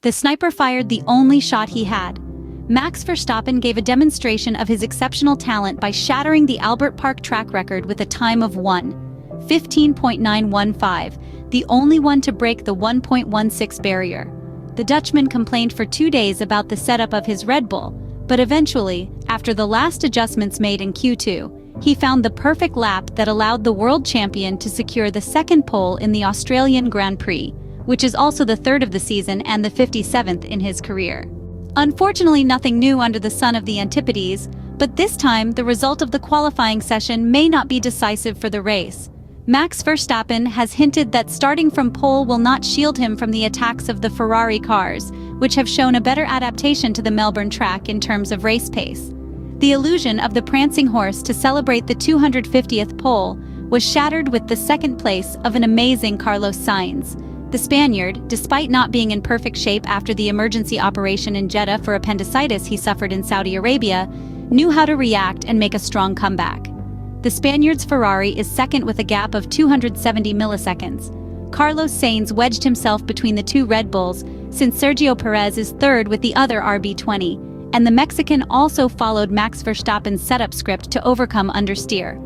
The sniper fired the only shot he had. Max Verstappen gave a demonstration of his exceptional talent by shattering the Albert Park track record with a time of 1:15.915, the only one to break the 1.16 barrier. The Dutchman complained for 2 days about the setup of his Red Bull, but eventually, after the last adjustments made in Q2, he found the perfect lap that allowed the world champion to secure the second pole in the Australian Grand Prix, which is also the third of the season and the 57th in his career. Unfortunately, nothing new under the sun of the Antipodes, but this time the result of the qualifying session may not be decisive for the race. Max Verstappen has hinted that starting from pole will not shield him from the attacks of the Ferrari cars, which have shown a better adaptation to the Melbourne track in terms of race pace. The illusion of the prancing horse to celebrate the 250th pole was shattered with the second place of an amazing Carlos Sainz. The Spaniard, despite not being in perfect shape after the emergency operation in Jeddah for appendicitis he suffered in Saudi Arabia, knew how to react and make a strong comeback. The Spaniard's Ferrari is second with a gap of 270 milliseconds. Carlos Sainz wedged himself between the two Red Bulls, since Sergio Perez is third with the other RB20, and the Mexican also followed Max Verstappen's setup script to overcome understeer.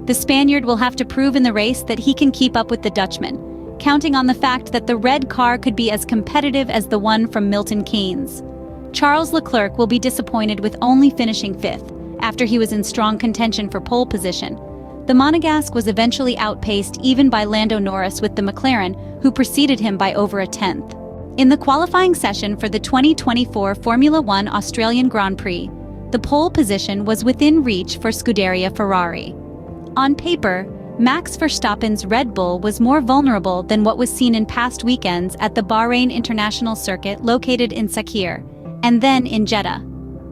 The Spaniard will have to prove in the race that he can keep up with the Dutchman, counting on the fact that the red car could be as competitive as the one from Milton Keynes. Charles Leclerc will be disappointed with only finishing fifth, after he was in strong contention for pole position. The Monegasque was eventually outpaced even by Lando Norris with the McLaren, who preceded him by over a tenth. In the qualifying session for the 2024 Formula One Australian Grand Prix, the pole position was within reach for Scuderia Ferrari. On paper, Max Verstappen's Red Bull was more vulnerable than what was seen in past weekends at the Bahrain International Circuit located in Sakhir, and then in Jeddah.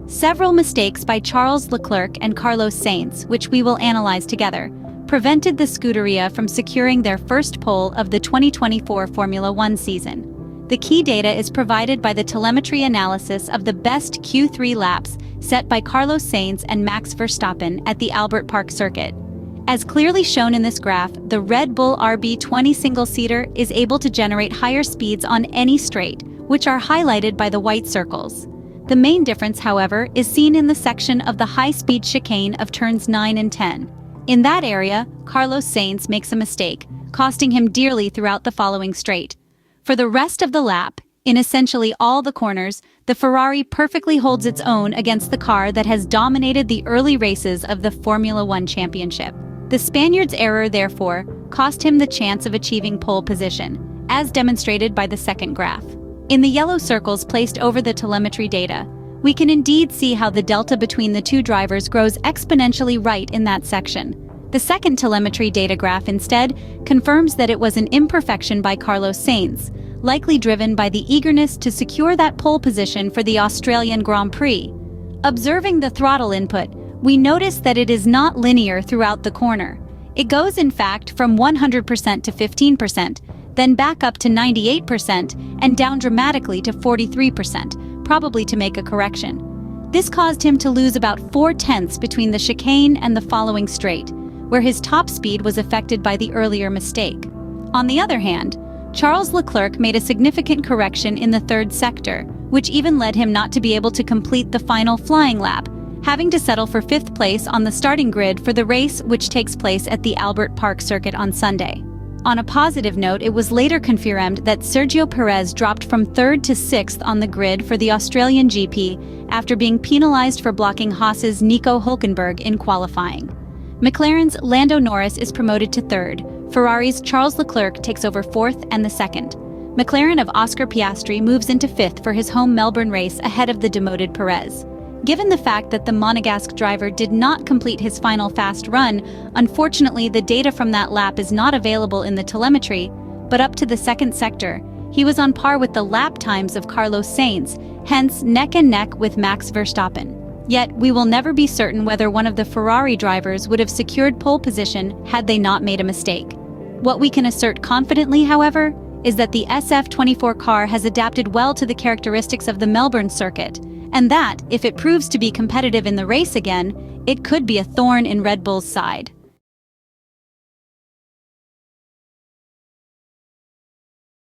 Several mistakes by Charles Leclerc and Carlos Sainz, which we will analyze together, prevented the Scuderia from securing their first pole of the 2024 Formula One season. The key data is provided by the telemetry analysis of the best Q3 laps set by Carlos Sainz and Max Verstappen at the Albert Park circuit. As clearly shown in this graph, the Red Bull RB20 single-seater is able to generate higher speeds on any straight, which are highlighted by the white circles. The main difference, however, is seen in the section of the high-speed chicane of turns 9 and 10. In that area, Carlos Sainz makes a mistake, costing him dearly throughout the following straight. For the rest of the lap, in essentially all the corners, the Ferrari perfectly holds its own against the car that has dominated the early races of the Formula One Championship. The Spaniard's error, therefore, cost him the chance of achieving pole position, as demonstrated by the second graph. In the yellow circles placed over the telemetry data, we can indeed see how the delta between the two drivers grows exponentially right in that section. The second telemetry data graph instead confirms that it was an imperfection by Carlos Sainz, likely driven by the eagerness to secure that pole position for the Australian Grand Prix. Observing the throttle input, we notice that it is not linear throughout the corner. It goes, in fact, from 100% to 15%, then back up to 98% and down dramatically to 43%, probably to make a correction. This caused him to lose about 4/10 between the chicane and the following straight, where his top speed was affected by the earlier mistake. On the other hand, Charles Leclerc made a significant correction in the third sector, which even led him not to be able to complete the final flying lap, having to settle for fifth place on the starting grid for the race, which takes place at the Albert Park circuit on Sunday. On a positive note, it was later confirmed that Sergio Perez dropped from third to sixth on the grid for the Australian GP after being penalized for blocking Haas's Nico Hülkenberg in qualifying. McLaren's Lando Norris is promoted to third. Ferrari's Charles Leclerc takes over fourth and the second. McLaren of Oscar Piastri moves into fifth for his home Melbourne race ahead of the demoted Perez. Given the fact that the Monegasque driver did not complete his final fast run, unfortunately the data from that lap is not available in the telemetry, but up to the second sector, he was on par with the lap times of Carlos Sainz, hence neck and neck with Max Verstappen. Yet, we will never be certain whether one of the Ferrari drivers would have secured pole position had they not made a mistake. What we can assert confidently, however, is that the SF-24 car has adapted well to the characteristics of the Melbourne circuit, and that, if it proves to be competitive in the race again, it could be a thorn in Red Bull's side.